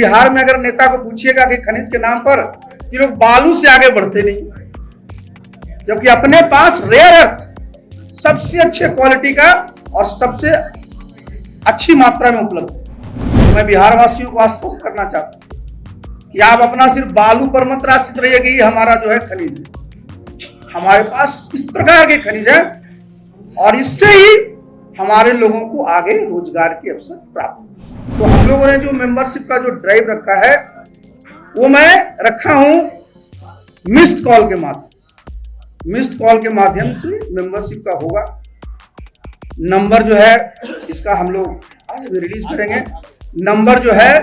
बिहार में अगर नेता को पूछिएगा कि खनिज के नाम पर, कि लोग बालू से आगे बढ़ते नहीं, जबकि अपने पास रेयर अर्थ सबसे अच्छे क्वालिटी का और सबसे अच्छी मात्रा में उपलब्ध। मैं बिहार वासियों को आश्वस्त करना चाहता हूं कि आप अपना सिर्फ बालू पर मत आश्रित रहिए कि हमारा जो है खनिज है। हमारे पास इस प्रकार के खनिज है और इससे ही हमारे लोगों को आगे रोजगार के अवसर प्राप्त। तो हम लोगों ने जो मेंबरशिप का जो ड्राइव रखा है वो मैं रखा हूं मिस्ड कॉल के माध्यम से। मिस्ड कॉल के माध्यम से मेंबरशिप का होगा। नंबर जो है इसका हम लोग आज भी रिलीज करेंगे। नंबर जो है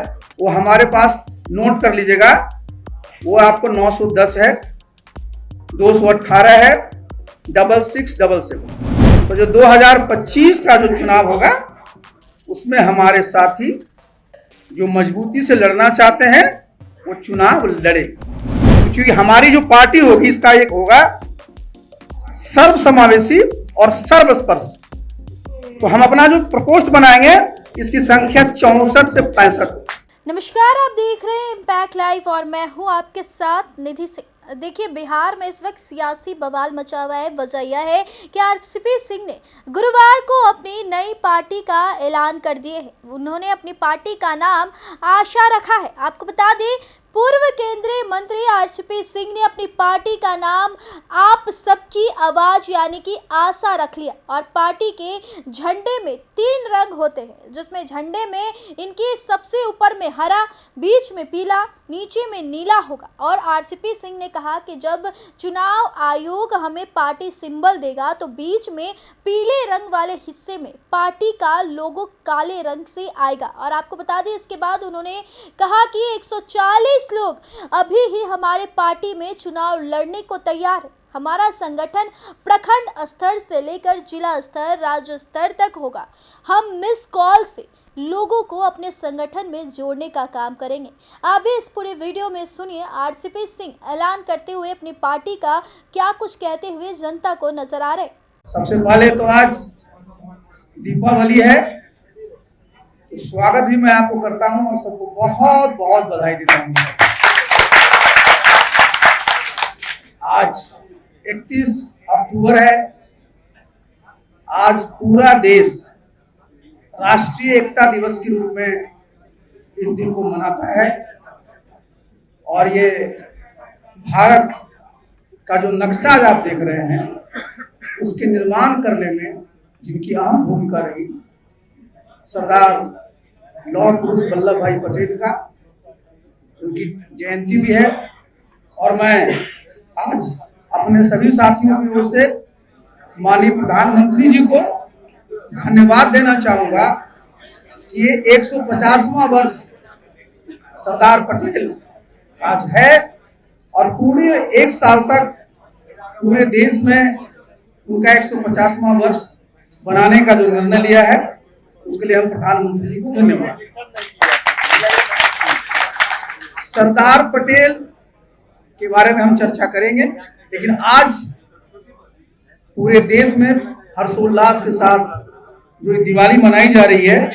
वो हमारे पास नोट कर लीजिएगा, वो आपको 910 है, 218 है, 6677। तो जो 2025 का जो चुनाव होगा उसमें हमारे साथी जो मजबूती से लड़ना चाहते हैं वो चुनाव लड़े, क्योंकि हमारी जो पार्टी होगी इसका एक होगा सर्वसमावेशी और सर्वस्पर्शी। तो हम अपना जो प्रकोष्ठ बनाएंगे इसकी संख्या 64 से 65। नमस्कार, आप देख रहे हैं इम्पैक्ट लाइव और मैं हूं आपके साथ निधि सिंह। देखिए, बिहार में इस वक्त सियासी बवाल मचा हुआ है। वजह यह है कि आरसीपी सिंह ने गुरुवार को अपनी नई पार्टी का ऐलान कर दिए है। उन्होंने अपनी पार्टी का नाम आशा रखा है। आपको बता दें, पूर्व केंद्रीय मंत्री आरसीपी सिंह ने अपनी पार्टी का नाम आप सबकी आवाज यानी कि आशा रख लिया। और पार्टी के झंडे में 3 रंग होते हैं, जिसमें झंडे में इनके सबसे ऊपर में हरा, बीच में पीला, नीचे में नीला होगा। और आरसीपी सिंह ने कहा कि जब चुनाव आयोग हमें पार्टी सिंबल देगा तो बीच में पीले रंग वाले हिस्से में पार्टी का लोगो काले रंग से आएगा। और आपको बता दें, इसके बाद उन्होंने कहा कि 140 लोग अभी ही हमारे पार्टी में चुनाव लड़ने को तैयार है। हमारा संगठन प्रखंड स्तर से लेकर जिला स्तर, राज्य स्तर तक होगा। हम मिस कॉल से लोगों को अपने संगठन में जोड़ने का काम करेंगे। आप भी इस पूरे वीडियो में सुनिए आरसीपी सिंह ऐलान करते हुए अपनी पार्टी का क्या कुछ कहते हुए जनता को नजर आ रहे। सबसे पहले तो आज दीपावली है, तो स्वागत भी मैं आपको करता हूं और सबको बहुत बहुत बधाई देता हूं। आज 31 अक्टूबर है। आज पूरा देश राष्ट्रीय एकता दिवस के रूप में इस दिन को मनाता है और ये भारत का जो नक्शा आप देख रहे हैं उसके निर्माण करने में जिनकी अहम भूमिका रही, सरदार लौह पुरुष वल्लभ भाई पटेल का, उनकी जयंती भी है। और मैं आज अपने सभी साथियों की ओर से माननीय प्रधानमंत्री जी को धन्यवाद देना चाहूंगा कि ये 150वां वर्ष सरदार पटेल आज है और पूरे 1 साल तक पूरे देश में उनका 150वां वर्ष बनाने का जो निर्णय लिया है उसके लिए हम प्रधानमंत्री जी को धन्यवाद। सरदार पटेल के बारे में हम चर्चा करेंगे, लेकिन आज पूरे देश में हर्षोल्लास के साथ जो दिवाली मनाई जा रही है,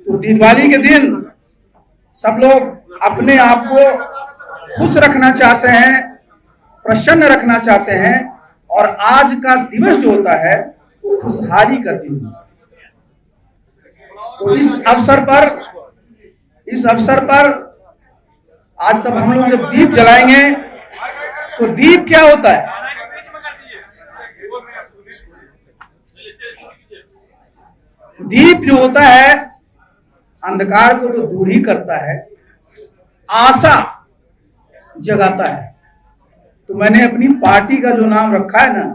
तो दिवाली के दिन सब लोग अपने आप को खुश रखना चाहते हैं, प्रसन्न रखना चाहते हैं और आज का दिवस जो होता है वो खुशहाली का दिन है। तो इस अवसर पर आज सब हम लोग जब दीप जलाएंगे तो दीप क्या होता है? दीप जो होता है अंधकार को तो दूर ही करता है, आशा जगाता है। तो मैंने अपनी पार्टी का जो नाम रखा है ना,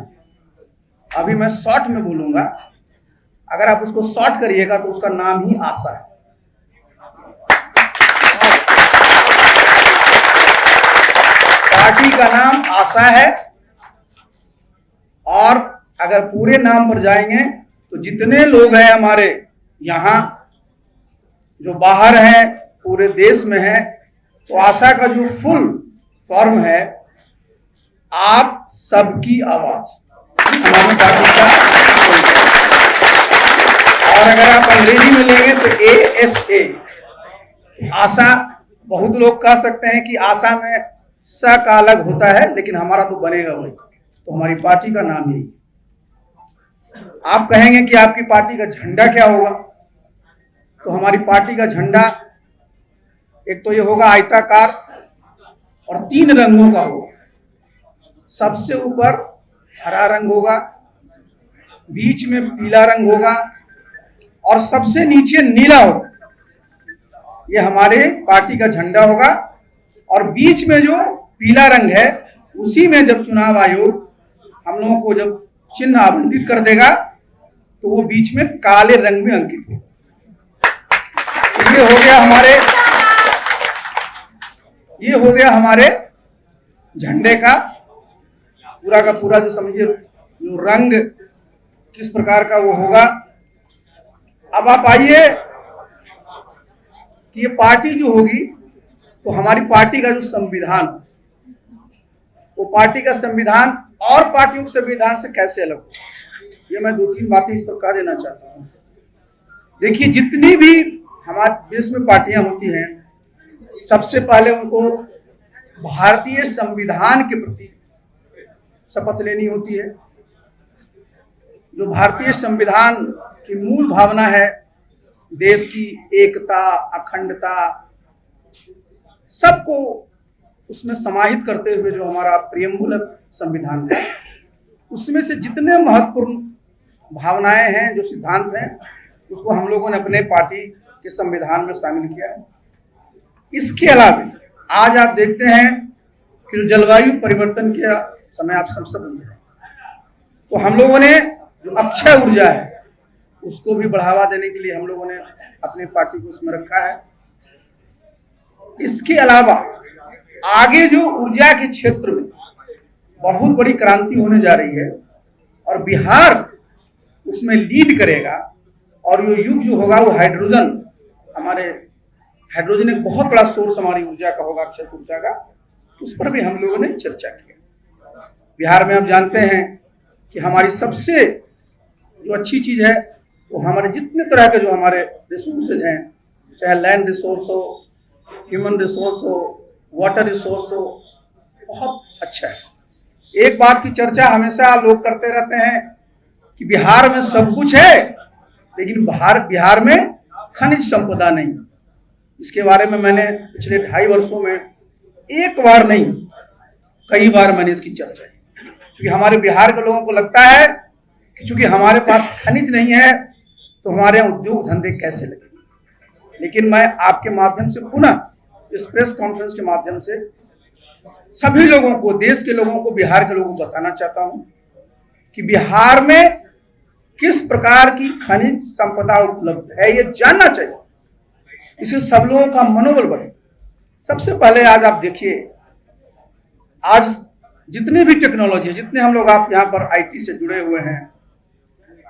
अभी मैं शॉर्ट में बोलूंगा, अगर आप उसको शॉर्ट करिएगा तो उसका नाम ही आशा है। पार्टी का नाम आशा है और अगर पूरे नाम पर जाएंगे तो जितने लोग हैं हमारे यहाँ जो बाहर हैं, पूरे देश में हैं, तो आशा का जो फुल फॉर्म है आप सबकी आवाज, हमारी पार्टी का। और अगर आप अंग्रेजी में लेंगे तो ASA, आशा, बहुत लोग कह सकते हैं कि आशा में स का अलग होता है, लेकिन हमारा तो बनेगा वही। तो हमारी पार्टी का नाम यही। आप कहेंगे कि आपकी पार्टी का झंडा क्या होगा, तो हमारी पार्टी का झंडा एक तो ये होगा आयताकार और 3 रंगों का होगा। सबसे ऊपर हरा रंग होगा, बीच में पीला रंग होगा और सबसे नीचे नीला होगा। ये हमारे पार्टी का झंडा होगा। और बीच में जो पीला रंग है, उसी में जब चुनाव आयोग हम लोगों को जब चिन्ह आवंटित कर देगा तो वो बीच में काले रंग में अंकित होगा। ये हो गया हमारे झंडे का पूरा जो समझिए जो रंग किस प्रकार का वो होगा। अब आप आइए कि ये पार्टी जो होगी, तो हमारी पार्टी का जो संविधान, वो पार्टी का संविधान और पार्टियों के संविधान से कैसे अलग हो, ये मैं 2-3 बातें इस पर कह देना चाहता हूँ। देखिए, जितनी भी हमारे देश में पार्टियां होती हैं, सबसे पहले उनको भारतीय संविधान के प्रति शपथ लेनी होती है। जो भारतीय संविधान की मूल भावना है, देश की एकता, अखंडता, सबको उसमें समाहित करते हुए जो हमारा प्रियम्बुल संविधान है, उसमें से जितने महत्वपूर्ण भावनाएं हैं, जो सिद्धांत हैं, उसको हम लोगों ने अपने पार्टी के संविधान में शामिल किया है। इसके अलावा आज आप देखते हैं कि जो जलवायु परिवर्तन के समय आप सब समझ रहे हैं, तो हम लोगों ने जो अक्षय ऊर्जा है उसको भी बढ़ावा देने के लिए हम लोगों ने अपने पार्टी को उसमें रखा है। इसके अलावा आगे जो ऊर्जा के क्षेत्र में बहुत बड़ी क्रांति होने जा रही है और बिहार उसमें लीड करेगा, और ये युग जो होगा वो हाइड्रोजन, हमारे हाइड्रोजन एक बहुत बड़ा सोर्स हमारी ऊर्जा का होगा, अक्षय ऊर्जा का, उस पर भी हम लोगों ने चर्चा की। बिहार में आप जानते हैं कि हमारी सबसे जो अच्छी चीज है वो हमारे जितने तरह के जो हमारे रिसोर्सेज हैं, चाहे लैंड रिसोर्स हो, ह्यूमन रिसोर्स हो, वाटर रिसोर्स हो, बहुत अच्छा है। एक बात की चर्चा हमेशा लोग करते रहते हैं कि बिहार में सब कुछ है, लेकिन बिहार में खनिज संपदा नहीं। इसके बारे में मैंने पिछले 2.5 वर्षों में एक बार नहीं, कई बार मैंने इसकी चर्चा की, क्योंकि हमारे बिहार के लोगों को लगता है कि चूंकि हमारे पास खनिज नहीं है तो हमारे यहाँ उद्योग धंधे कैसे लगेंगे। लेकिन मैं आपके माध्यम से पुनः इस प्रेस कॉन्फ्रेंस के माध्यम से सभी लोगों को, देश के लोगों को, बिहार के लोगों को बताना चाहता हूं कि बिहार में किस प्रकार की खनिज संपदा उपलब्ध है, ये जानना चाहिए। इससे सब लोगों का मनोबल बढ़े। सबसे पहले आज आप देखिए, आज जितनी भी टेक्नोलॉजी है, जितने हम लोग आप यहाँ पर आईटी से जुड़े हुए हैं,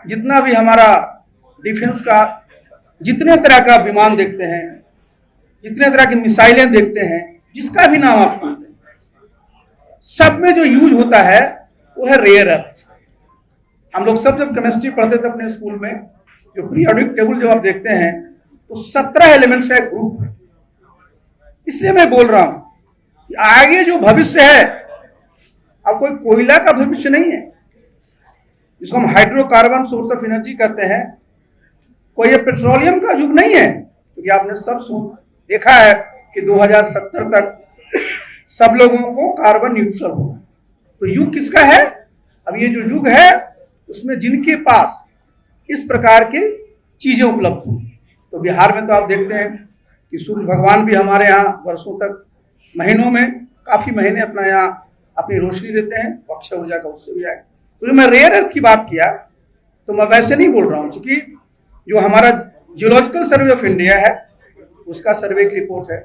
जितना भी हमारा डिफेंस का, जितने तरह का विमान देखते हैं, जितने तरह की मिसाइलें देखते हैं, जिसका भी नाम आप सुनते हैं, सब में जो यूज होता है वो है रेयर अर्थ। हम लोग सब जब केमिस्ट्री पढ़ते थे अपने स्कूल में, जो पीरियोडिक टेबल जब आप देखते हैं तो 17 एलिमेंट्स का एक ग्रुप है। इसलिए मैं बोल रहा हूं कि आगे जो भविष्य है, अब कोई कोयला का भविष्य नहीं है, जिसको हम हाइड्रोकार्बन सोर्स ऑफ एनर्जी कहते हैं, कोई ये पेट्रोलियम का युग नहीं है। क्योंकि आपने सब देखा है कि 2070 तक सब लोगों को कार्बन न्यूट्रल होगा। तो युग किसका है? अब ये जो युग है उसमें जिनके पास इस प्रकार की चीजें उपलब्ध होंगी। तो बिहार में तो आप देखते हैं कि सूर्य भगवान भी हमारे यहाँ वर्षों तक, महीनों में काफी महीने अपना यहाँ अपनी रोशनी देते हैं, अक्षय ऊर्जा का उससे भी आए। तो जो मैं रेयर अर्थ की बात किया, तो मैं वैसे नहीं बोल रहा हूँ, क्योंकि जो हमारा जियोलॉजिकल सर्वे ऑफ इंडिया है उसका सर्वे की रिपोर्ट है।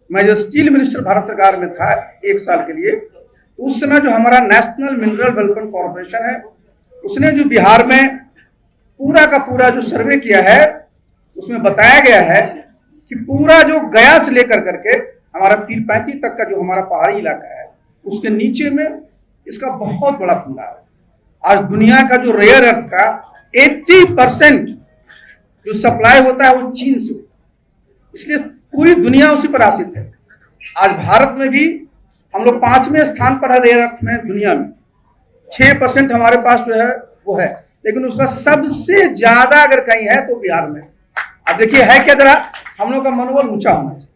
मैं जो स्टील मिनिस्टर भारत सरकार में था 1 साल के लिए, तो उस समय जो हमारा नेशनल मिनरल डेवलपमेंट कॉर्पोरेशन है, उसने जो बिहार में पूरा का पूरा जो सर्वे किया है, उसमें बताया गया है कि पूरा जो गया से लेकर करके हमारा पीर 35 तक का जो हमारा पहाड़ी इलाका है, उसके नीचे में इसका बहुत बड़ा भंडार है। आज दुनिया का जो रेयर अर्थ का 80% जो सप्लाई होता है वो चीन से होता है। इसलिए पूरी दुनिया उसी पर आश्रित है। आज भारत में भी हम लोग 5वें स्थान पर है रेयर अर्थ में दुनिया में। 6% हमारे पास जो है वो है, लेकिन उसका सबसे ज्यादा अगर कहीं है तो बिहार में। अब देखिए है क्या, जरा हम लोग का मनोबल ऊंचा होना चाहिए।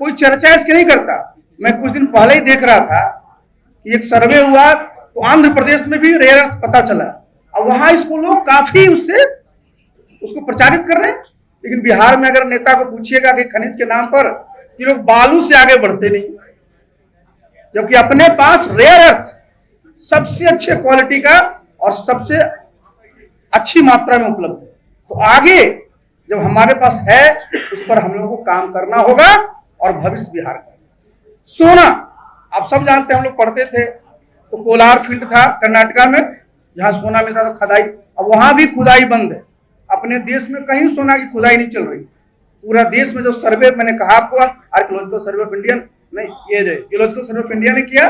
कोई चर्चा इसकी नहीं करता। मैं कुछ दिन पहले ही देख रहा था कि एक सर्वे हुआ तो आंध्र प्रदेश में भी रेयर अर्थ पता चला, और वहां इसको लोग काफी उसको प्रचारित कर रहे हैं। लेकिन बिहार में अगर नेता को पूछिएगा कि खनिज के नाम पर, ये लोग बालू से आगे बढ़ते नहीं, जबकि अपने पास रेयर अर्थ सबसे अच्छे क्वालिटी का और सबसे अच्छी मात्रा में उपलब्ध है। तो आगे जब हमारे पास है उस पर हम लोगों को काम करना होगा और भविष्य बिहार का। सोना आप सब जानते हैं, हम लोग पढ़ते थे तो कोलार फील्ड था कर्नाटका में जहां सोना मिलता था, खुदाई। अब वहां भी खुदाई बंद है। अपने देश में कहीं सोना की खुदाई नहीं चल रही। पूरा देश में जो सर्वे मैंने कहा आपको, आर्कियोलॉजिकल सर्वे ऑफ इंडिया नहीं, ये जियोलॉजिकल सर्वे ऑफ इंडिया ने किया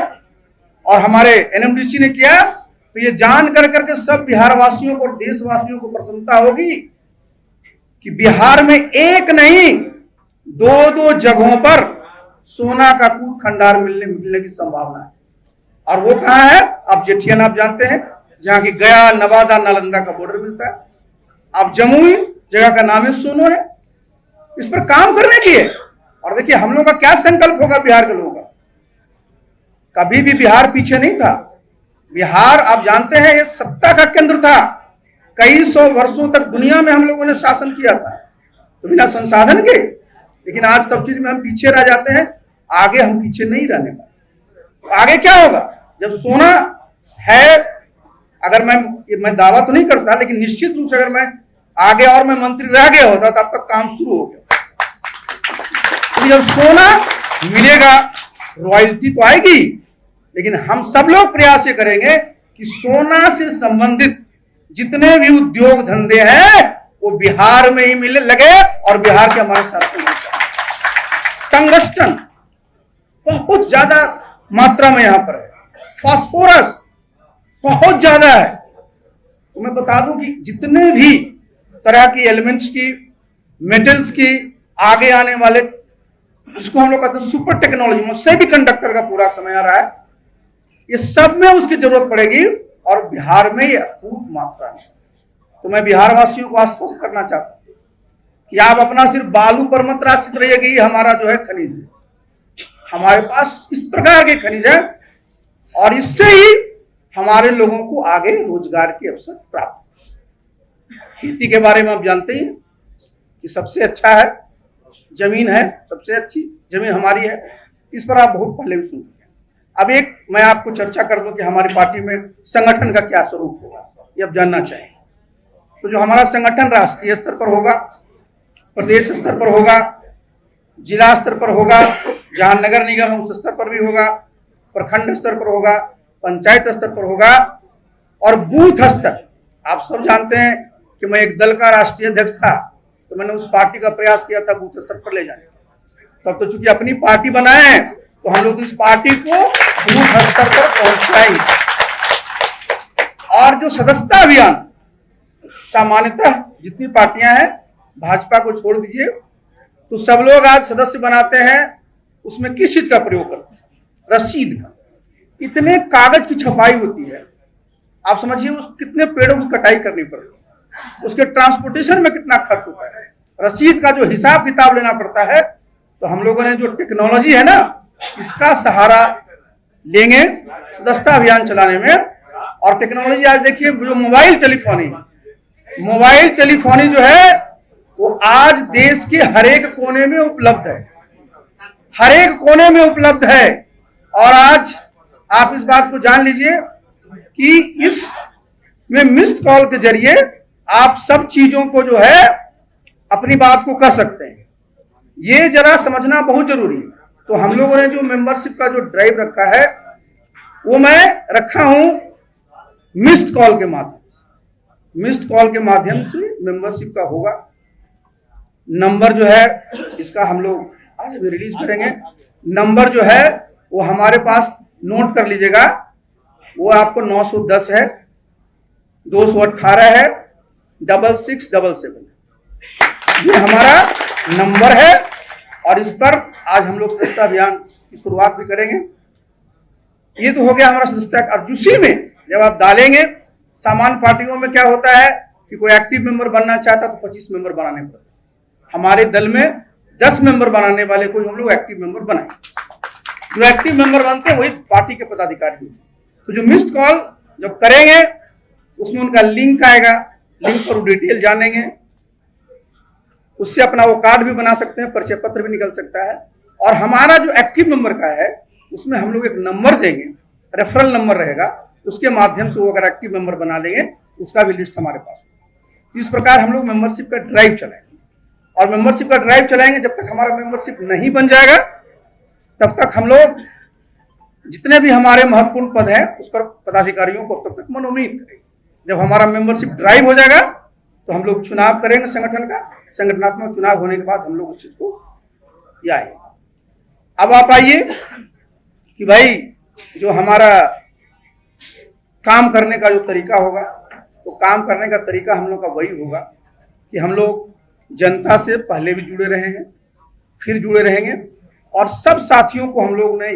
और हमारे एनएमडीसी ने किया, तो ये जान कर करके सब बिहार वासियों को और देशवासियों को प्रसन्नता होगी कि बिहार में एक नहीं 2 जगहों पर सोना का कूद खंडार मिलने की संभावना है। और वो कहाँ है? आप जेठियन आप जानते हैं, जहां की गया, नवादा, नालंदा का बॉर्डर मिलता है। आप जमुई जगह का नाम है सोनो है। इस पर काम करने की है। और देखिए हम लोग का क्या संकल्प होगा बिहार के लोगों का। कभी भी बिहार पीछे नहीं था। बिहार आप जानते हैं ये सत्ता का केंद्र था। कई 100 वर्षों तक दुनिया में हम लोगों ने शासन किया था, तो बिना संसाधन के। लेकिन आज सब चीज में हम पीछे रह जाते हैं, आगे हम पीछे नहीं रहने वाले। तो आगे क्या होगा? जब सोना है, अगर मैं दावा तो नहीं करता, लेकिन निश्चित रूप से अगर मैं आगे और मैं मंत्री रह गया होता तब तक काम शुरू हो गया। तो जब सोना मिलेगा रॉयल्टी तो आएगी, लेकिन हम सब लोग प्रयास ये करेंगे कि सोना से संबंधित जितने भी उद्योग धंधे हैं वो बिहार में ही मिलने लगे और बिहार के हमारे साथ में। टंगस्टन बहुत ज्यादा मात्रा में यहां पर है, फास्फोरस बहुत ज्यादा है। तो मैं बता दूं कि जितने भी तरह की एलिमेंट्स की, मेटल्स की आगे आने वाले, जिसको हम लोग कहते हैं सुपर टेक्नोलॉजी, सेमी कंडक्टर का पूरा समय आ रहा है, ये सब में उसकी जरूरत पड़ेगी और बिहार में ये अपूर्व मात्रा है। तो मैं बिहार वासियों को आश्वस्त करना चाहता हूं कि आप अपना सिर्फ बालू पर मत आश्रित रहिए कि हमारा जो है खनिज है। हमारे पास इस प्रकार के खनिज है और इससे ही हमारे लोगों को आगे रोजगार के अवसर प्राप्त। खेती के बारे में आप जानते हैं कि सबसे अच्छा है, जमीन है, सबसे अच्छी जमीन हमारी है। इस पर आप बहुत पहले भी सुन चुके हैं। अब एक मैं आपको चर्चा कर दूं कि हमारी पार्टी में संगठन का क्या स्वरूप होगा, ये आप जानना चाहिए। तो जो हमारा संगठन राष्ट्रीय स्तर पर होगा, प्रदेश स्तर पर होगा, जिला स्तर पर होगा, जहां नगर निगम है उस स्तर पर भी होगा, प्रखंड स्तर पर होगा, पंचायत स्तर पर होगा और बूथ स्तर। आप सब जानते हैं कि मैं एक दल का राष्ट्रीय अध्यक्ष था, तो मैंने उस पार्टी का प्रयास किया था बूथ स्तर पर ले जाने। तब तो चूंकि अपनी पार्टी बनाए हैं तो हम लोग इस पार्टी को बूथ स्तर पर पहुंचाएंगे। और जो सदस्यता अभियान, सामान्यतः जितनी पार्टियां हैं, भाजपा को छोड़ दीजिए, तो सब लोग आज सदस्य बनाते हैं, उसमें किस चीज का प्रयोग करते हैं? रसीद का। इतने कागज की छपाई होती है, आप समझिए उस कितने पेड़ों की कटाई करनी पड़ती है, उसके ट्रांसपोर्टेशन में कितना खर्च होता है, रसीद का जो हिसाब किताब लेना पड़ता है। तो हम लोगों ने जो टेक्नोलॉजी है ना, इसका सहारा लेंगे सदस्यता अभियान चलाने में। और टेक्नोलॉजी आज देखिए, जो मोबाइल टेलीफोनी जो है वो आज देश के हर एक कोने में उपलब्ध है, हर एक कोने में उपलब्ध है। और आज आप इस बात को जान लीजिए कि इसमें मिस्ड कॉल के जरिए आप सब चीजों को जो है अपनी बात को कर सकते हैं। ये जरा समझना बहुत जरूरी है। तो हम लोगों ने जो मेंबरशिप का जो ड्राइव रखा है वो मैं रखा हूं मिस्ड कॉल के माध्यम से। मिस्ड कॉल के माध्यम से मेंबरशिप का होगा। नंबर जो है इसका हम लोग आज भी रिलीज करेंगे। नंबर जो है वो हमारे पास नोट कर लीजिएगा, वो आपको 910 है, 218 है, 6677। ये हमारा नंबर है और इस पर आज हम लोग सदस्यता अभियान की शुरुआत भी करेंगे। ये तो हो गया हमारा सदस्यता। और उसी में जब आप डालेंगे, सामान्य पार्टियों में क्या होता है कि कोई एक्टिव मेंबर बनना चाहता तो 25 मेंबर बनाने पड़ते। हमारे दल में 10 मेंबर बनाने वाले को हम लोग एक्टिव मेंबर बनाए। जो एक्टिव मेंबर बनते हैं वही पार्टी के पदाधिकारी होते। तो जो मिस्ड कॉल जब करेंगे उसमें उनका लिंक आएगा, लिंक पर वो डिटेल जानेंगे, उससे अपना वो कार्ड भी बना सकते हैं, परिचय पत्र भी निकल सकता है। और हमारा जो एक्टिव मेंबर का है उसमें हम लोग एक नंबर देंगे, रेफरल नंबर रहेगा, उसके माध्यम से वो अगर एक्टिव मेंबर बना लेंगे उसका भी लिस्ट हमारे पास होगा। इस प्रकार हम लोग मेंबरशिप का ड्राइव चलाएंगे। और मेंबरशिप का ड्राइव चलाएंगे, जब तक हमारा मेंबरशिप नहीं बन जाएगा तब तक हम लोग जितने भी हमारे महत्वपूर्ण पद हैं उस पर पदाधिकारियों को तब तक मनोनीत करेंगे। जब हमारा मेंबरशिप ड्राइव हो जाएगा तो हम लोग चुनाव करेंगे संगठन का। संगठनात्मक चुनाव होने के बाद हम लोग उस चीज को आएंगे। अब आप आइए कि भाई जो हमारा काम करने का जो तरीका होगा, तो काम करने का तरीका हम लोग का वही होगा कि हम लोग जनता से पहले भी जुड़े रहे हैं, फिर जुड़े रहेंगे। और सब साथियों को हम लोग ने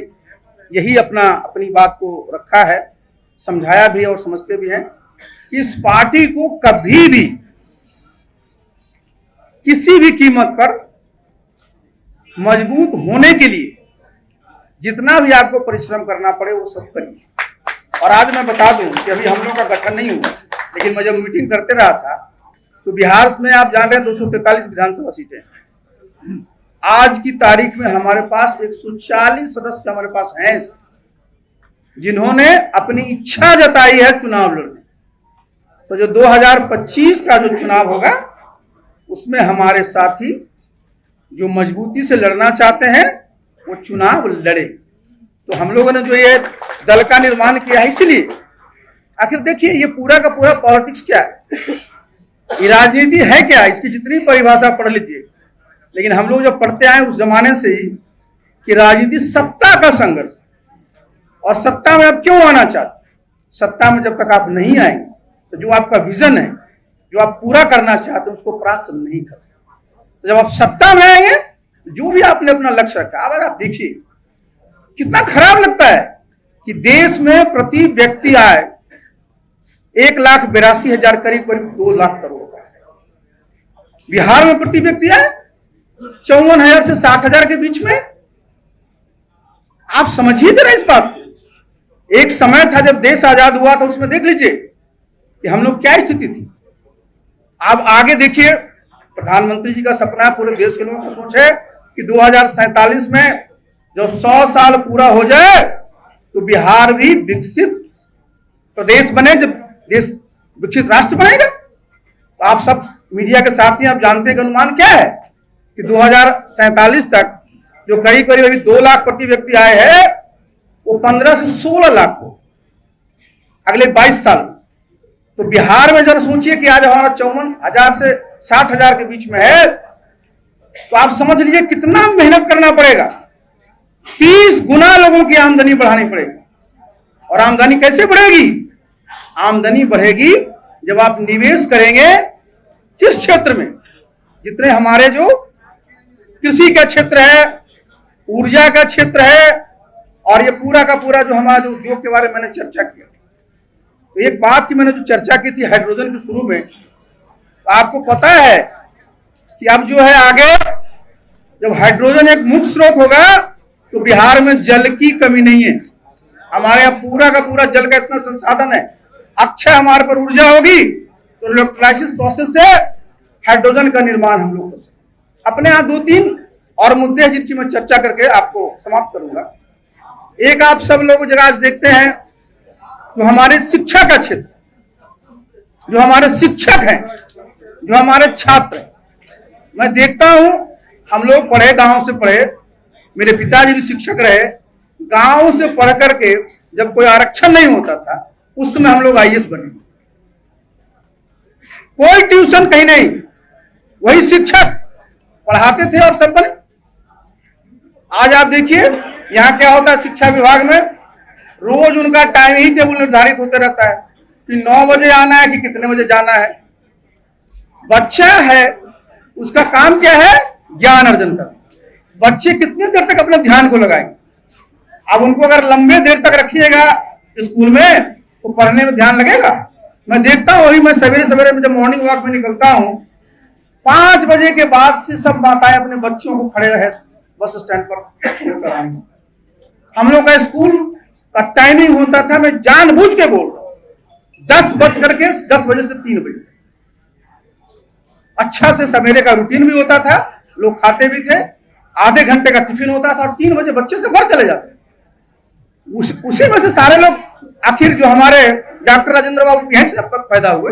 यही अपनी बात को रखा है, समझाया भी और समझते भी हैं कि इस पार्टी को कभी भी किसी भी कीमत पर मजबूत होने के लिए जितना भी आपको परिश्रम करना पड़े वो सब करिए। और आज मैं बता दूं कि अभी हम लोग का गठन नहीं हुआ, लेकिन मैं जब मीटिंग करते रहा था तो बिहार में आप जान रहे हैं 243 विधानसभा सीटें। आज की तारीख में हमारे पास 140 सदस्य हमारे पास हैं जिन्होंने अपनी इच्छा जताई है चुनाव लड़ने। तो जो 2025 का जो चुनाव होगा उसमें हमारे साथी जो मजबूती से लड़ना चाहते हैं वो चुनाव लड़े। तो हम लोगों ने जो ये दल का निर्माण किया है, इसलिए आखिर देखिए ये पूरा का पूरा पॉलिटिक्स क्या है, ये राजनीति है क्या, इसकी जितनी परिभाषा पढ़ लीजिए। लेकिन हम लोग जब पढ़ते आए उस जमाने से ही कि राजनीति सत्ता का संघर्ष, और सत्ता में आप क्यों आना चाहते, सत्ता में जब तक आप नहीं आएंगे तो जो आपका विजन है, जो आप पूरा करना चाहते हैं उसको प्राप्त नहीं कर सकते। तो जब आप सत्ता में आएंगे, जो भी आपने अपना लक्ष्य रखा, अब आप देखिए कितना खराब लगता है कि देश में प्रति व्यक्ति आय 1,82,000 करीब 2 लाख करोड़ का है। बिहार में प्रति व्यक्ति आय 54,000 से 60,000 के बीच में। आप समझिए जरा इस बात को। एक समय था जब देश आजाद हुआ था, उसमें देख लीजिए कि हम लोग क्या स्थिति थी। आप आगे देखिए, प्रधानमंत्री जी का सपना, पूरे देश के लोगों का सोच है कि 2047 में जब 100 साल पूरा हो जाए तो बिहार भी विकसित प्रदेश बने, जब देश विकसित राष्ट्र बनेगा। तो आप सब मीडिया के साथी आप जानते हैं कि अनुमान क्या है कि 2047 तक जो करीब करीब अभी 2 लाख प्रति व्यक्ति आए हैं वो 15 से 16 लाख हो अगले 22 साल। तो बिहार में जरा सोचिए कि आज हमारा 54,000 से 60,000 के बीच में है, तो आप समझ लीजिए कितना मेहनत करना पड़ेगा। 30 गुना लोगों की आमदनी बढ़ानी पड़ेगी। और आमदनी कैसे बढ़ेगी? आमदनी बढ़ेगी जब आप निवेश करेंगे किस क्षेत्र में, जितने हमारे जो कृषि का क्षेत्र है, ऊर्जा का क्षेत्र है, और ये पूरा का पूरा जो हमारा जो उद्योग के बारे में मैंने चर्चा किया। तो एक बात की मैंने जो चर्चा की थी हाइड्रोजन के शुरू में, तो आपको पता है कि अब जो है आगे जब हाइड्रोजन एक मुख्य स्रोत होगा तो बिहार में जल की कमी नहीं है। हमारे यहाँ पूरा का पूरा जल का इतना संसाधन है, अक्षय हमारे पर ऊर्जा होगी तो इलेक्ट्रोलाइसिस प्रोसेस से हाइड्रोजन का निर्माण हम लोग कर सकते। अपने यहाँ 2-3 और मुद्दे हैं जिनकी मैं चर्चा करके आपको समाप्त करूंगा। एक, आप सब लोग जगह आज देखते हैं जो हमारे शिक्षा का क्षेत्र, जो हमारे शिक्षक हैं, जो हमारे छात्र हैं, मैं देखता हूं हम लोग पढ़े, गांव से पढ़े, मेरे पिताजी भी शिक्षक रहे, गांव से पढ़ करके जब कोई आरक्षण नहीं होता था उस समय हम लोग आईएएस बने। कोई ट्यूशन कहीं नहीं, वही शिक्षक पढ़ाते थे और सब बने। आज आप देखिए यहाँ क्या होता है, शिक्षा विभाग में रोज उनका टाइम ही टेबल निर्धारित होते रहता है कि 9 बजे आना है कि कितने बजे जाना है। बच्चा है उसका काम क्या है, ज्ञान अर्जन करना। बच्चे कितनी देर तक अपने ध्यान को लगाएंगे? अब उनको अगर लंबे देर तक रखिएगा स्कूल में तो पढ़ने में ध्यान लगेगा? मैं देखता हूँ, वही मैं सवेरे सवेरे जब मॉर्निंग वॉक में निकलता हूँ, 5 बजे के बाद से सब माताएं अपने बच्चों को खड़े रहे बस स्टैंड पर छोड़कर आएंगे। हम लोग का स्कूल का टाइमिंग होता था, मैं जानबूझ के बोल रहा हूँ, 10 बजे से 3 बजे। अच्छा से सवेरे का रूटीन भी होता था, लोग खाते भी थे, आधे घंटे का टिफिन होता था और 3 बजे बच्चे से घर चले जाते। उसी में से सारे लोग आखिर जो हमारे डॉक्टर राजेंद्र बाबू यहीं से पैदा हुए,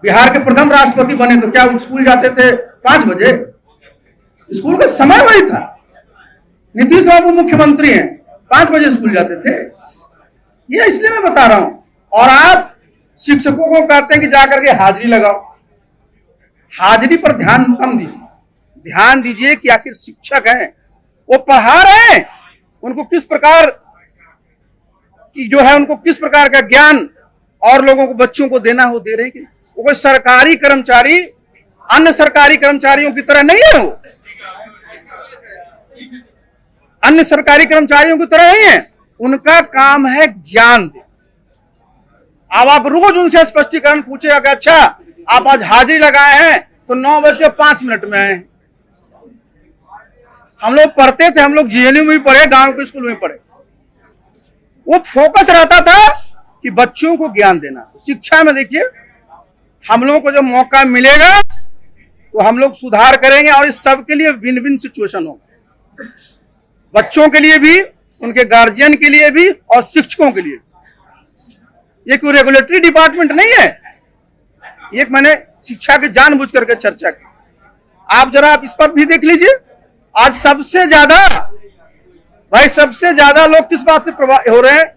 बिहार के प्रथम राष्ट्रपति बने, तो क्या वो स्कूल जाते थे 5 बजे? स्कूल का समय वही था। नीतीश बाबू मुख्यमंत्री हैं, 5 बजे स्कूल जाते थे। ये इसलिए मैं बता रहा हूं। और आप शिक्षकों को कहते हैं कि जाकर के हाजिरी लगाओ। हाजिरी पर ध्यान कम दीजिए, ध्यान दीजिए कि आखिर शिक्षक हैं, वो पढ़ा रहे हैं, उनको किस प्रकार की जो है, उनको किस प्रकार का ज्ञान और लोगों को, बच्चों को देना हो दे रहे हैं। वो कोई सरकारी कर्मचारी अन्य सरकारी कर्मचारियों की तरह नहीं है, वो अन्य सरकारी कर्मचारियों की तरह नहीं है। उनका काम है ज्ञान दे। अब आप रोज उनसे स्पष्टीकरण पूछेगा कि अच्छा आप आज हाजिरी लगाए हैं तो 9:05 में आए। हम लोग पढ़ते थे, हम लोग जीएनयू में भी पढ़े, गांव के स्कूल में पढ़े। वो फोकस रहता था कि बच्चों को ज्ञान देना। शिक्षा में देखिए, हम लोगों को जब मौका मिलेगा तो हम लोग सुधार करेंगे और इस सब के लिए विन विन सिचुएशन होगा, बच्चों के लिए भी, उनके गार्जियन के लिए भी और शिक्षकों के लिए। ये कोई रेगुलेटरी डिपार्टमेंट नहीं है। एक मैंने शिक्षा की जानबूझ करके चर्चा की। आप जरा आप इस पर भी देख लीजिए, आज सबसे ज्यादा लोग किस बात से प्रभावित हो रहे हैं?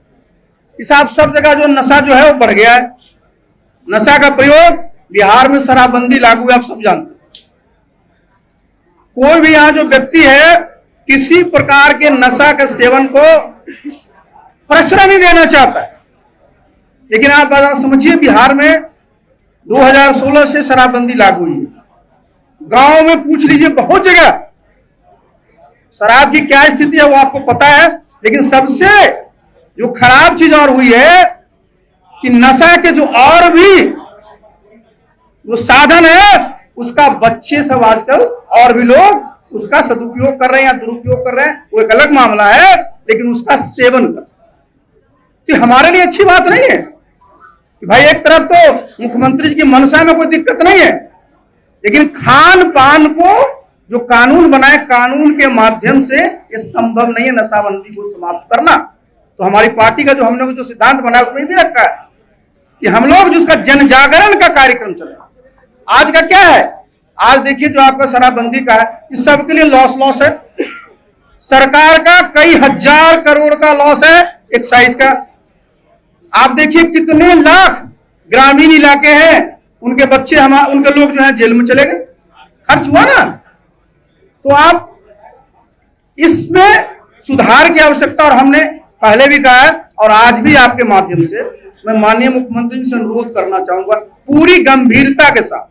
इस आप सब जगह जो नशा जो है वो बढ़ गया है। नशा का प्रयोग, बिहार में शराबबंदी लागू है, आप सब जानते हैं। कोई भी यहाँ जो व्यक्ति है किसी प्रकार के नशा के सेवन को प्रश्रय नहीं देना चाहता है। लेकिन आप समझिए, बिहार में 2016 से शराबबंदी लागू हुई है। गांव में पूछ लीजिए, बहुत जगह शराब की क्या स्थिति है वो आपको पता है। लेकिन सबसे जो खराब चीज और हुई है कि नशा के जो और भी वो साधन है, उसका बच्चे सब आजकल और भी लोग उसका सदुपयोग कर रहे हैं या दुरुपयोग कर रहे हैं, वो एक अलग मामला है। लेकिन उसका सेवन कर तो हमारे लिए अच्छी बात नहीं है कि भाई एक तरफ तो मुख्यमंत्री जी की मंशा में कोई दिक्कत नहीं है, लेकिन खान पान को जो कानून बनाए, कानून के माध्यम से ये संभव नहीं है नशाबंदी को समाप्त करना। तो हमारी पार्टी का जो हमने जो सिद्धांत बनाया उसमें भी रखा है कि हम लोग जिसका जन जागरण का कार्यक्रम चल रहा है। आज का क्या है, आज देखिए जो आपका शराबबंदी का है, इस सबके लिए लॉस है। सरकार का कई हजार करोड़ का लॉस है एक्साइज का। आप देखिए कितने लाख ग्रामीण इलाके हैं, उनके बच्चे उनके लोग जो है जेल में चले गए, खर्च हुआ ना। तो आप इसमें सुधार की आवश्यकता, और हमने पहले भी कहा है और आज भी आपके माध्यम से मैं माननीय मुख्यमंत्री से अनुरोध करना चाहूंगा पूरी गंभीरता के साथ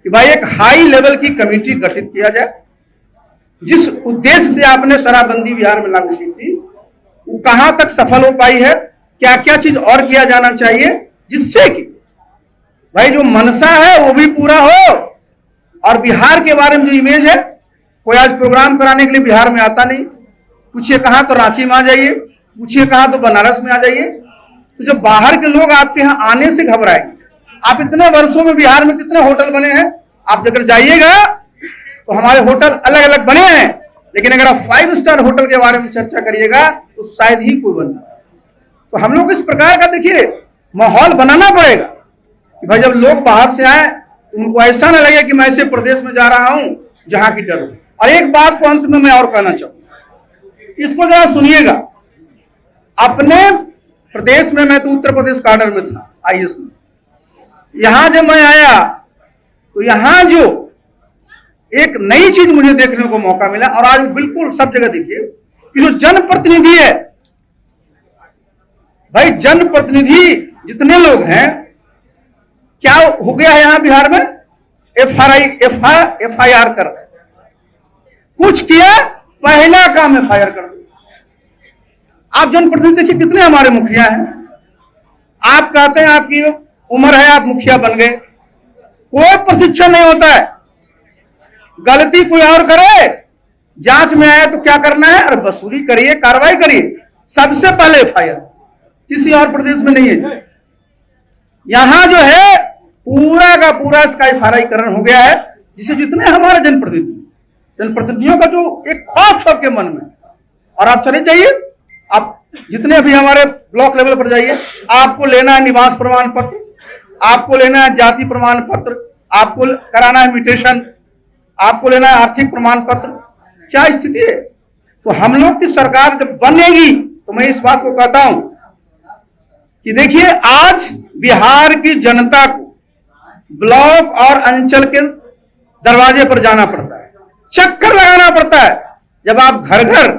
कि भाई एक हाई लेवल की कमेटी गठित किया जाए। जिस उद्देश्य से आपने शराबबंदी बिहार में लागू की थी वो कहां तक सफल हो पाई है, क्या क्या चीज और किया जाना चाहिए, जिससे कि भाई जो मनसा है वो भी पूरा हो। और बिहार के बारे में जो इमेज है, कोई आज प्रोग्राम कराने के लिए बिहार में आता नहीं, पूछिए कहां तो रांची में आ जाइए, पूछिए कहां तो बनारस में आ जाइए। तो जब बाहर के लोग आपके यहाँ आने से घबराएंगे, आप इतने वर्षों में बिहार में कितने होटल बने हैं, आप अगर जाइएगा तो हमारे होटल अलग अलग बने हैं, लेकिन अगर आप 5 स्टार होटल के बारे में चर्चा करिएगा तो शायद ही कोई बने। तो हम लोग इस प्रकार का देखिए माहौल बनाना पड़ेगा कि भाई जब लोग बाहर से आए तो उनको ऐसा ना लगे कि मैं ऐसे प्रदेश में जा रहा हूं जहां की डर हो। और एक बात को अंत में मैं और कहना चाहूंगा, इसको जरा सुनिएगा। अपने प्रदेश में, मैं तो उत्तर प्रदेश काडर में था आईएएस में, यहां जब मैं आया तो यहां जो एक नई चीज मुझे देखने को मौका मिला, और आज बिल्कुल सब जगह देखिए कि जो जनप्रतिनिधि है, भाई जनप्रतिनिधि जितने लोग हैं, क्या हो गया है यहां बिहार में, एफआईआर कर रहे हैं। कुछ किया, पहला काम एफआईआर कर दो। आप जनप्रतिनिधि देखिए कितने हमारे मुखिया हैं, आप कहते हैं आपकी उम्र है, आप मुखिया बन गए, कोई प्रशिक्षण नहीं होता है। गलती कोई और करे, जांच में आए तो क्या करना है, अरे वसूली करिए, कार्रवाई करिए, सबसे पहले एफआईआर। किसी और प्रदेश में नहीं है। यहां जो है पूरा का पूरा इसका एफआईआरीकरण हो गया है, जिसे जितने हमारे जनप्रतिनिधियों का जो एक खौफ सबके मन में। और आप चले जाइए, आप जितने भी हमारे ब्लॉक लेवल पर जाइए, आपको लेना है निवास प्रमाण पत्र, आपको लेना है जाति प्रमाण पत्र, आपको कराना है म्यूटेशन, आपको लेना है आर्थिक प्रमाण पत्र। क्या स्थिति है? तो हम लोग की सरकार जब बनेगी तो मैं इस बात को कहता हूं कि देखिए, आज बिहार की जनता को ब्लॉक और अंचल के दरवाजे पर जाना पड़ता है, चक्कर लगाना पड़ता है। जब आप घर घर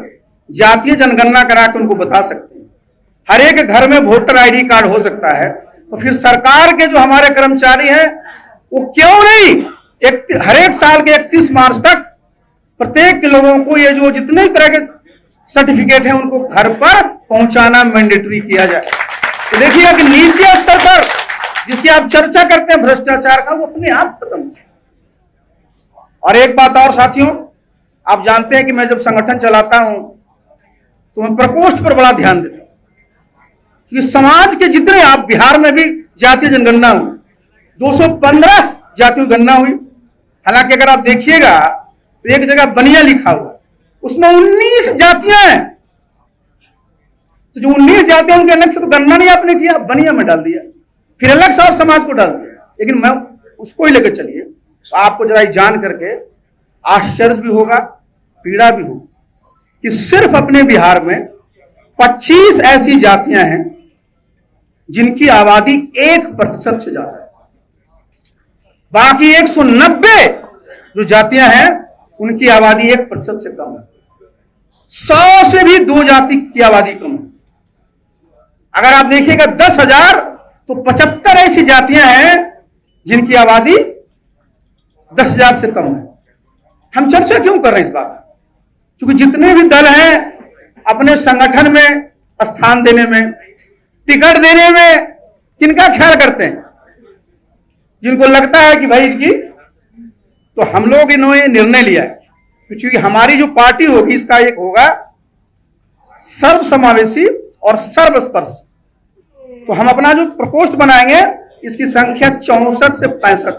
जातीय जनगणना करा के उनको बता सकते हैं, हर एक घर में वोटर आईडी कार्ड हो सकता है, तो फिर सरकार के जो हमारे कर्मचारी हैं वो क्यों नहीं हर एक साल के 31 मार्च तक प्रत्येक लोगों को ये जो जितने तरह के सर्टिफिकेट हैं उनको घर पर पहुंचाना मैंडेटरी किया जाए। तो देखिए कि नीचे स्तर पर जिसकी आप चर्चा करते हैं भ्रष्टाचार का, वो अपने आप खत्म है। और एक बात और साथियों, आप जानते हैं कि मैं जब संगठन चलाता हूं तो मैं प्रकोष्ठ पर बड़ा ध्यान देता हूं कि समाज के जितने, आप बिहार में भी जातीय जनगणना हुई, 215 जातीय गणना हुई। हालांकि अगर आप देखिएगा तो एक जगह बनिया लिखा हुआ, उसमें 19 जातियां हैं। तो जो 19 जातियां उनके अलग से तो गणना नहीं आपने किया, बनिया में डाल दिया, फिर अलग से और समाज को डाल दिया। लेकिन मैं उसको ही लेकर चलिए तो आपको जरा जान करके आश्चर्य भी होगा, पीड़ा भी होगी कि सिर्फ अपने बिहार में 25 ऐसी जातियां हैं जिनकी आबादी 1% से ज्यादा है। बाकी 190 जो जातियां हैं उनकी आबादी 1% से कम है। 100 से भी 2 जाति की आबादी कम है। अगर आप देखिएगा 10,000 तो 75 ऐसी जातियां हैं जिनकी आबादी 10,000 से कम है। हम चर्चा क्यों कर रहे हैं इस बात? क्योंकि जितने भी दल हैं अपने संगठन में स्थान देने में, टिकट देने में किनका ख्याल करते हैं? जिनको लगता है कि भाई इनकी, तो हम लोग इन्होंने निर्णय लिया है क्योंकि हमारी जो पार्टी होगी इसका एक होगा सर्वसमावेशी और सर्वस्पर्श। तो हम अपना जो प्रकोष्ठ बनाएंगे इसकी संख्या 64 से 65,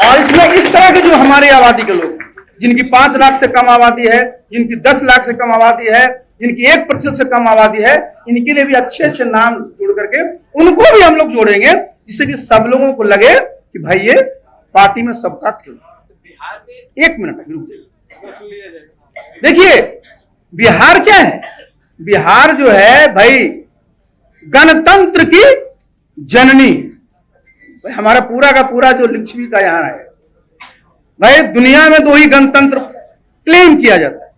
और इसमें इस तरह के जो हमारी आबादी के लोग जिनकी 5 लाख से कम आबादी है, जिनकी 10 लाख से कम आबादी है, जिनकी 1% से कम आबादी है, इनके लिए भी अच्छे अच्छे नाम जोड़ करके उनको भी हम लोग जोड़ेंगे, जिससे कि सब लोगों को लगे कि भाई ये पार्टी में सबका खेल। एक मिनट रुक जाइए। देखिए बिहार क्या है? बिहार जो है भाई गणतंत्र की जननी है। हमारा पूरा का पूरा जो लिच्छवी का यहाँ है भाई, दुनिया में 2 ही गणतंत्र क्लेम किया जाता है,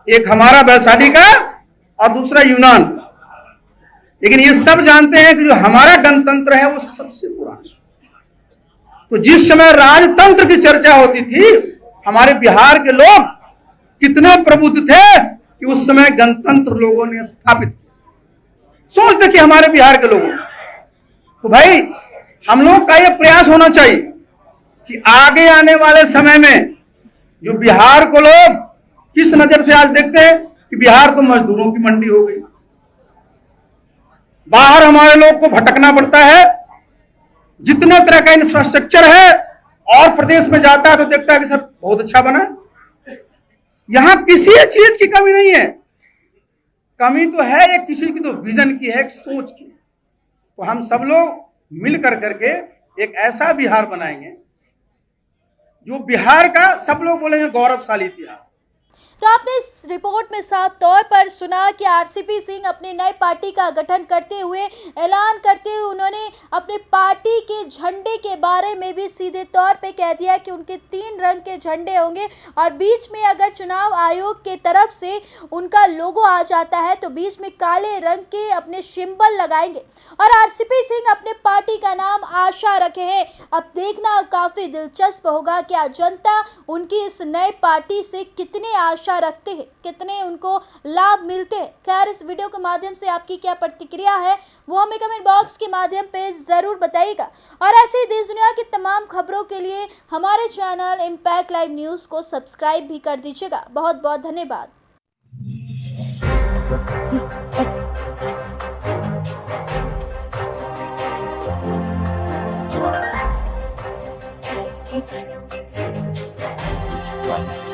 एक हमारा वैशाली का और दूसरा यूनान। लेकिन ये सब जानते हैं कि जो हमारा गणतंत्र है वो सबसे पुराना। तो जिस समय राजतंत्र की चर्चा होती थी, हमारे बिहार के लोग कितने प्रबुद्ध थे कि उस समय गणतंत्र लोगों ने स्थापित किया। सोच देखिए हमारे बिहार के लोगों। तो भाई हम लोग का यह प्रयास होना चाहिए कि आगे आने वाले समय में जो बिहार को लोग किस नजर से आज देखते हैं कि बिहार तो मजदूरों की मंडी हो गई, बाहर हमारे लोग को भटकना पड़ता है, जितने तरह का इंफ्रास्ट्रक्चर है, और प्रदेश में जाता है तो देखता है कि सर बहुत अच्छा बना है। यहां किसी चीज की कमी नहीं है। कमी तो है एक किसी की तो विजन की है, एक सोच की। तो हम सब लोग मिल कर करके एक ऐसा बिहार बनाएंगे जो बिहार का सब लोग बोलेंगे गौरवशाली इतिहास। तो आपने इस रिपोर्ट में साफ तौर पर सुना कि आरसीपी सिंह अपने नए पार्टी का गठन करते हुए ऐलान करते हुए उन्होंने अपने पार्टी के झंडे के बारे में भी सीधे तौर पे कह दिया कि उनके 3 रंग के झंडे होंगे और बीच में अगर चुनाव आयोग के तरफ से उनका लोगो आ जाता है तो बीच में काले रंग के अपने सिंबल लगाएंगे और आरसीपी सिंह अपने पार्टी का नाम आशा रखे हैं। अब देखना काफी दिलचस्प होगा क्या जनता उनकी इस नए पार्टी से कितने आशा रखते हैं, कितने उनको लाभ मिलते हैं। खैर, इस वीडियो के माध्यम से आपकी क्या प्रतिक्रिया है वो हमें कमेंट बॉक्स के माध्यम पे जरूर बताइएगा और ऐसे ही देश दुनिया की तमाम खबरों के लिए हमारे चैनल इम्पैक्ट लाइव न्यूज को सब्सक्राइब भी कर दीजिएगा। बहुत बहुत धन्यवाद। Right.